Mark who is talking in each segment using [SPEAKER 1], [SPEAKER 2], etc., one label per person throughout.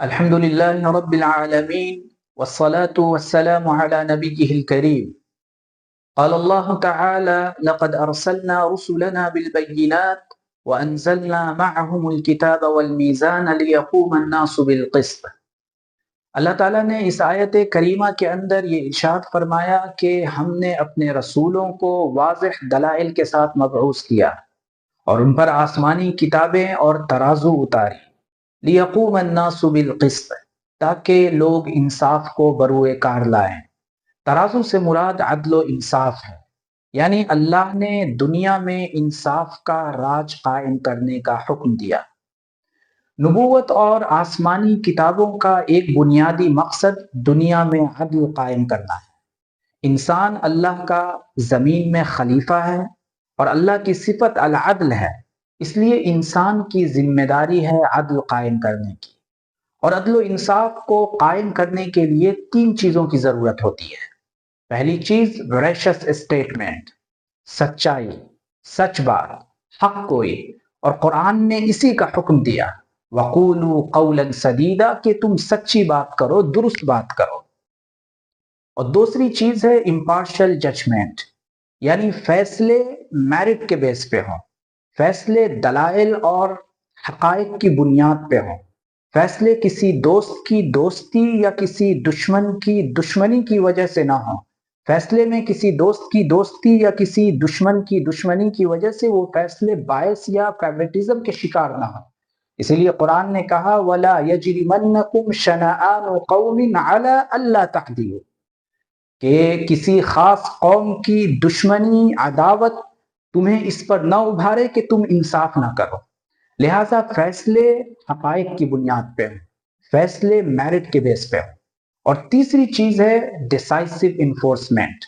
[SPEAKER 1] الحمد لله رب العالمين والصلاة والسلام على نبيه الكريم. قال الله تعالى: لقد أرسلنا رسلنا بالبينات وأنزلنا معهم الكتاب والميزان ليقوم الناس بالقسط. اللہ تعالیٰ نے اس آیت کریمہ کے اندر یہ ارشاد فرمایا کہ ہم نے اپنے رسولوں کو واضح دلائل کے ساتھ مبعوث کیا اور ان پر آسمانی کتابیں اور ترازو اتاری، لیقوم الناس بالقسط، تاکہ لوگ انصاف کو بروئے کار لائیں۔ ترازو سے مراد عدل و انصاف ہے، یعنی اللہ نے دنیا میں انصاف کا راج قائم کرنے کا حکم دیا۔ نبوت اور آسمانی کتابوں کا ایک بنیادی مقصد دنیا میں عدل قائم کرنا ہے۔ انسان اللہ کا زمین میں خلیفہ ہے اور اللہ کی صفت العدل ہے، اس لیے انسان کی ذمہ داری ہے عدل قائم کرنے کی۔ اور عدل و انصاف کو قائم کرنے کے لیے تین چیزوں کی ضرورت ہوتی ہے۔ پہلی چیز وریشس اسٹیٹمنٹ، سچائی، سچ بات، حق گوئی، اور قرآن نے اسی کا حکم دیا، وَقُولُوا قَوْلًا سَدِيدًا، کہ تم سچی بات کرو، درست بات کرو۔ اور دوسری چیز ہے امپارشل ججمنٹ، یعنی فیصلے میرٹ کے بیس پہ ہوں، فیصلے دلائل اور حقائق کی بنیاد پہ ہوں، فیصلے کسی دوست کی دوستی یا کسی دشمن کی دشمنی کی وجہ سے نہ ہوں، فیصلے میں کسی دوست کی دوستی یا کسی دشمن کی دشمنی کی وجہ سے وہ فیصلے باعث یا فیورٹزم کے شکار نہ ہوں۔ اسی لیے قرآن نے کہا وَلَا يَجْرِمَنَّكُمْ شَنَآنُ قَوْمٍ عَلَىٰ أَلَّا تَعْدِلُوا، کہ کسی خاص قوم کی دشمنی، عداوت تمہیں اس پر نہ ابھارے کہ تم انصاف نہ کرو۔ لہٰذا فیصلے حقائق کی بنیاد پہ ہوں، فیصلے میرٹ کے بیس پہ ہوں۔ اور تیسری چیز ہے ڈیسائسو انفورسمنٹ،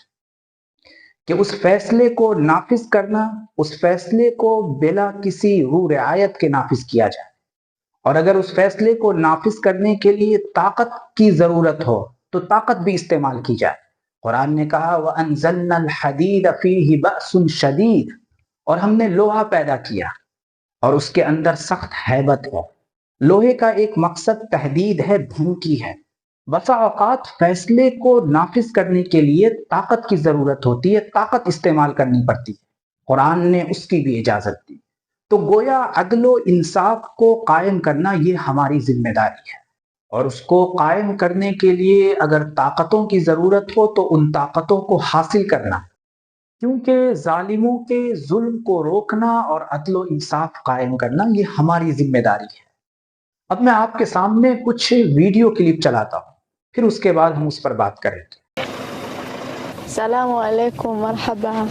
[SPEAKER 1] کہ اس فیصلے کو نافذ کرنا، اس فیصلے کو بلا کسی رو رعایت کے نافذ کیا جائے، اور اگر اس فیصلے کو نافذ کرنے کے لیے طاقت کی ضرورت ہو تو طاقت بھی استعمال کی جائے۔ قرآن نے کہا وَأَنزَلْنَا الْحَدِيدَ فِيهِ بَأْسٌ شَدِيدٌ، اور ہم نے لوہا پیدا کیا اور اس کے اندر سخت ہیبت ہے۔ لوہے کا ایک مقصد تحدید ہے، دھمکی ہے۔ بسا اوقات فیصلے کو نافذ کرنے کے لیے طاقت کی ضرورت ہوتی ہے، طاقت استعمال کرنی پڑتی ہے، قرآن نے اس کی بھی اجازت دی۔ تو گویا عدل و انصاف کو قائم کرنا یہ ہماری ذمہ داری ہے، اور اس کو قائم کرنے کے لیے اگر طاقتوں کی ضرورت ہو تو ان طاقتوں کو حاصل کرنا، کیونکہ ظالموں کے ظلم کو روکنا اور عدل و انصاف قائم کرنا یہ ہماری ذمہ داری ہے۔ اب میں آپ کے سامنے کچھ ویڈیو کلپ چلاتا ہوں، پھر اس کے بعد ہم اس پر بات کریں گے۔
[SPEAKER 2] السلام عليكم، مرحبا.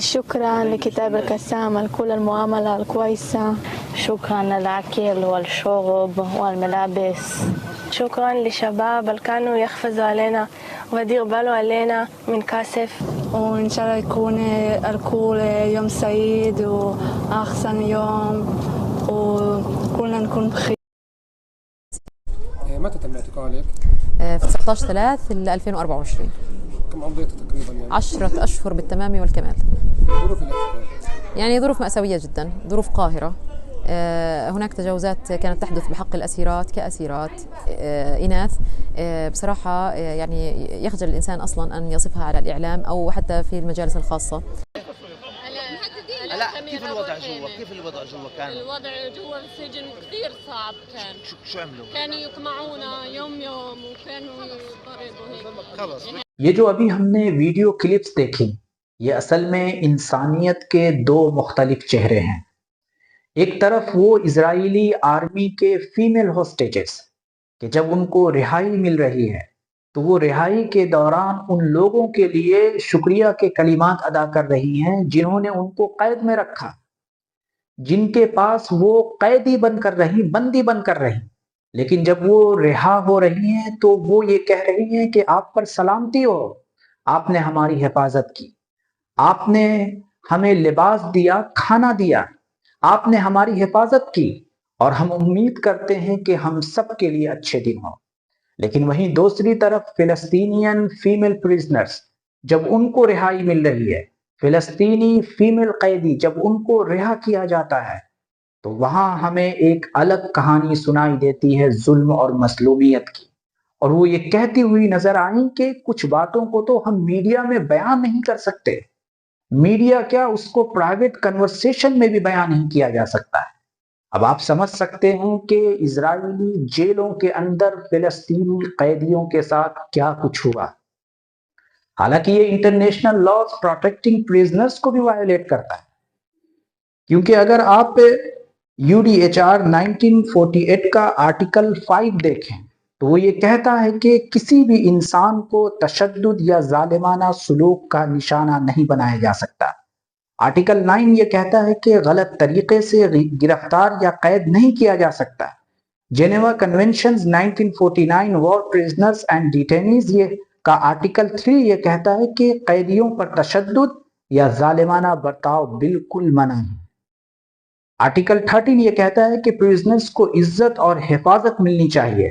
[SPEAKER 2] شكرا لكتاب السام على كل المعاملة الكويسة.
[SPEAKER 3] شكرا للأكل والشرب والملابس.
[SPEAKER 2] شكرا للشباب اللي كانوا يحفظوا علينا ويديروا باله علينا من كاسف.
[SPEAKER 4] وإن شاء الله يكون الكل يوم سعيد وأحسن يوم وكلنا نكون بخير.
[SPEAKER 5] متى تم اعتقالك؟
[SPEAKER 6] في 19/3/2024.
[SPEAKER 5] كم أمضيت تقريبا يعني؟
[SPEAKER 6] 10 أشهر بالتمام والكمال.
[SPEAKER 5] ظروف الاعتقال؟
[SPEAKER 6] يعني ظروف مأساوية جدا، ظروف قاهرة. هناك تجاوزات كانت تحدث بحق الأسيرات كأسيرات إناث. بصراحة يعني يخجل الإنسان أصلا أن يصفها على الإعلام أو حتى في المجالس الخاصة.
[SPEAKER 7] لا، كيف الوضع جوا؟ كيف الوضع جوا كان؟
[SPEAKER 8] الوضع جوا السجن كثير صعب كان.
[SPEAKER 7] شو عملوا؟
[SPEAKER 8] كانوا يقمعونا يوم وكانوا يضربوا هيك.
[SPEAKER 7] خلص.
[SPEAKER 1] یہ جو ابھی ہم نے ویڈیو کلپس دیکھی، یہ اصل میں انسانیت کے دو مختلف چہرے ہیں۔ ایک طرف وہ اسرائیلی آرمی کے فیمیل ہوسٹیجز، کہ جب ان کو رہائی مل رہی ہے تو وہ رہائی کے دوران ان لوگوں کے لیے شکریہ کے کلمات ادا کر رہی ہیں جنہوں نے ان کو قید میں رکھا، جن کے پاس وہ قیدی بن کر رہی، بندی بن کر رہی، لیکن جب وہ رہا ہو رہی ہیں تو وہ یہ کہہ رہی ہیں کہ آپ پر سلامتی ہو، آپ نے ہماری حفاظت کی، آپ نے ہمیں لباس دیا، کھانا دیا، آپ نے ہماری حفاظت کی، اور ہم امید کرتے ہیں کہ ہم سب کے لیے اچھے دن ہوں۔ لیکن وہیں دوسری طرف فلسطینین فیمیل پریزنرز، جب ان کو رہائی مل رہی ہے، فلسطینی فیمیل قیدی جب ان کو رہا کیا جاتا ہے، تو وہاں ہمیں ایک الگ کہانی سنائی دیتی ہے ظلم اور مظلومیت کی، اور وہ یہ کہتی ہوئی نظر آئیں کہ کچھ باتوں کو تو ہم میڈیا میں بیان نہیں کر سکتے، میڈیا کیا اس کو پرائیویٹ کنورسیشن میں بھی بیان نہیں کیا جا سکتا ہے۔ اب آپ سمجھ سکتے ہیں کہ اسرائیلی جیلوں کے اندر فلسطینی قیدیوں کے ساتھ کیا کچھ ہوا۔ حالانکہ یہ انٹرنیشنل لاز پروٹیکٹنگ پریزنرز کو بھی وائلیٹ کرتا ہے، کیونکہ اگر آپ UDHR 1948 کا آرٹیکل 5 دیکھیں تو وہ یہ کہتا ہے کہ کسی بھی انسان کو تشدد یا ظالمانہ سلوک کا نشانہ نہیں بنایا جا سکتا۔ آرٹیکل 9 یہ کہتا ہے کہ غلط طریقے سے گرفتار یا قید نہیں کیا جا سکتا۔ Geneva conventions 1949 war prisoners and detainees یہ کا آرٹیکل 3 یہ کہتا ہے کہ قیدیوں پر تشدد یا ظالمانہ برتاؤ بالکل منع ہے۔ آرٹیکل 13 یہ کہتا ہے کہ پریزنرز کو عزت اور حفاظت ملنی چاہیے۔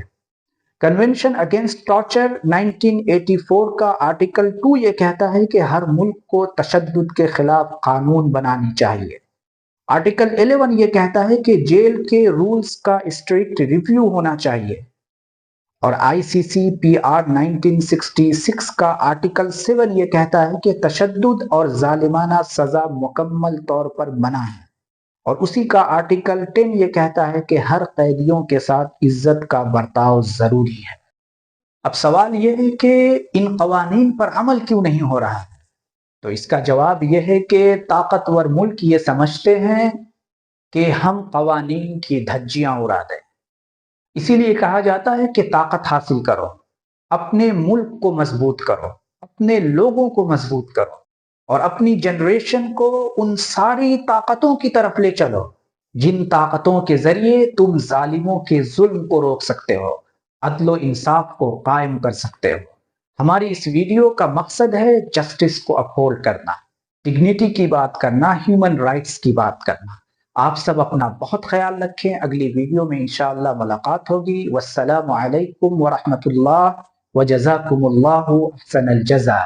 [SPEAKER 1] کنونشن اگینسٹ ٹارچر 1984 کا آرٹیکل 2 یہ کہتا ہے کہ ہر ملک کو تشدد کے خلاف قانون بنانی چاہیے۔ آرٹیکل 11 یہ کہتا ہے کہ جیل کے رولز کا اسٹرکٹ ریویو ہونا چاہیے، اور ICCPR 1966 کا آرٹیکل 7 یہ کہتا ہے کہ تشدد اور ظالمانہ سزا مکمل طور پر منع ہے، اور اسی کا آرٹیکل 10 یہ کہتا ہے کہ ہر قیدیوں کے ساتھ عزت کا برتاؤ ضروری ہے۔ اب سوال یہ ہے کہ ان قوانین پر عمل کیوں نہیں ہو رہا ہے؟ تو اس کا جواب یہ ہے کہ طاقتور ملک یہ سمجھتے ہیں کہ ہم قوانین کی دھجیاں اڑا دیں۔ اسی لیے کہا جاتا ہے کہ طاقت حاصل کرو، اپنے ملک کو مضبوط کرو، اپنے لوگوں کو مضبوط کرو، اور اپنی جنریشن کو ان ساری طاقتوں کی طرف لے چلو جن طاقتوں کے ذریعے تم ظالموں کے ظلم کو روک سکتے ہو، عدل و انصاف کو قائم کر سکتے ہو۔ ہماری اس ویڈیو کا مقصد ہے جسٹس کو اپہولڈ کرنا، ڈگنیٹی کی بات کرنا، ہیومن رائٹس کی بات کرنا۔ آپ سب اپنا بہت خیال رکھیں، اگلی ویڈیو میں انشاءاللہ ملاقات ہوگی۔ والسلام علیکم ورحمۃ اللہ وجزاکم اللہ احسن الجزا۔